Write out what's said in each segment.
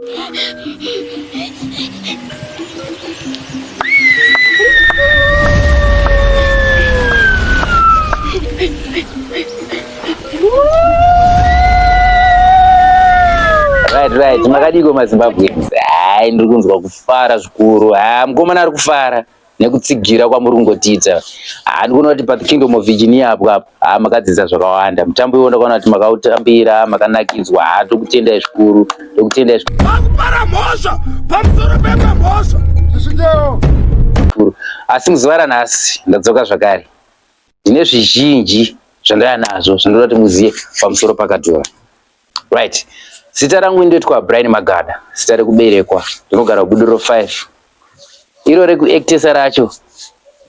Right, makadiko maZimbabwe. Ai ndiri kunzwa kufara zvikuru. Mukomana ari kufara nekutsigira kwamurungotiita. Ndikuona kuti pa Kingdom of Virginia apo makadzidza zvakawanda. Mutambo iwo ndakaona kuti makautambira, makanakidzwa, tokutendai zvikuru, tokutendai zvikuru. Makupara mhosva pamusoro pemhosva. Zvisindewo. Asi muzuva ranhasi ndadzoka zvakare. Ndine zvizhinji zvandaya nazvo zvindoda kuti muziye pamusoro paKadhura. Right. Zita rangu ndoitwa Brian Magada, zita rekuberekwa ndinogara Buduro 5. Iro rekuactesa racho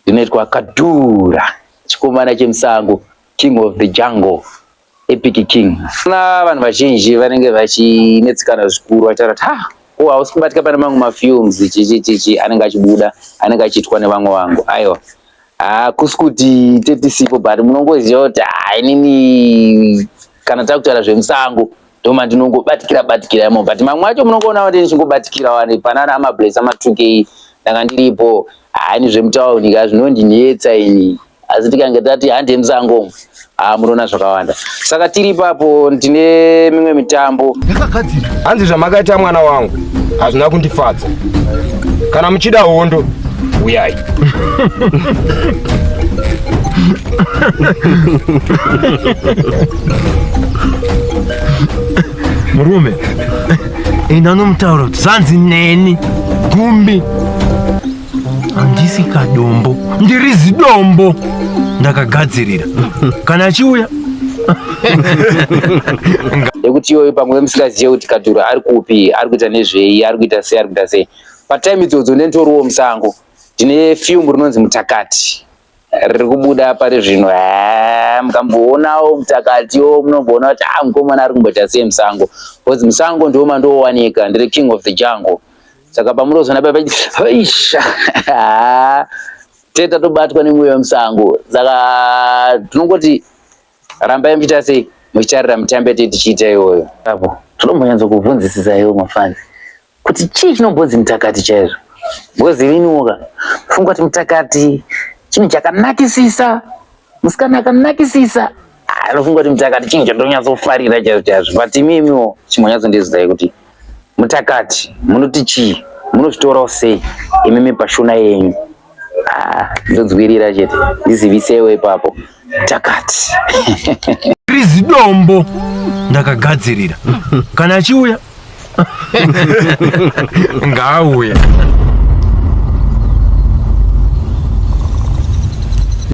ndinoitwa Kadhura, chikomana chemusango, King of the Jungle, Epic King. Na vanhu vazhinji vanenge vachinetsikana zvikuru vachirati hausi kubatika pane mamwe mafilms chichi anenge achibuda, anenge achiitwa nevamwe vangu. Aiwa. Kusi kuti tetisipo but munongoziva kuti inini kana takutaura zvemusango ndoma ndinongobatikira imo, but mamwe acho munongoona kuti ndichingobatikira wani panana amablaze ama2K ndanga ndiripo. Ni zvemutauni zvinondinetsa ini, asi tikange tati hande musango munoona zvakawanda. Saka tiri ipapo ndine mimwe mitambo. Hanzi zvamakaita mwana wangu hazvina kundifadza. Kana muchida hondo uyai. Murume, ndanomutaura kuti zvanzi neni Gumbi handisi kadombo, ndiri zidombo ndakagadzirira kana achiuya. Nekuti iyoyo pamwe musikaziye kuti Kadhura ari kupi, ari kuita nezvei, ari kuita sei. Patime idzodzo ndentoriwo musango. Ndine film rinonzi Mutakati riri kubuda pari zvino. Mukamboonawo Mutakatiwo munomboona kuti mukomana ari kumboita sei musango. Because musango ndiwo mandowanika, ndiri King of the Jungle. Saka pamunozoona paisha teta tobatwa nemwoyo wemusango. Saka tinongoti rambai muchita sei muchitarira mitambo tichiita iyoyo. Apo tinombonyanza kuvhunzisisa iwo mafani kuti chii chinombodzi Mutakati chaizvo. Because iniwoka funga kuti Mutakati chinhu chakanakisisa, musikana akanakisisa. Anofunga kuti Mutakati chinhu chandonyatsofarira chaizvo. But imimiwo chimonyatso kuti Mutakati munoti chii, munozvitorawo sei imimi pashona yenyu. Ndodzwirira chete ndizivisewo ipapo Mutakati. Ndiri zidombo ndakagadzirira kana achiuya ngaauya.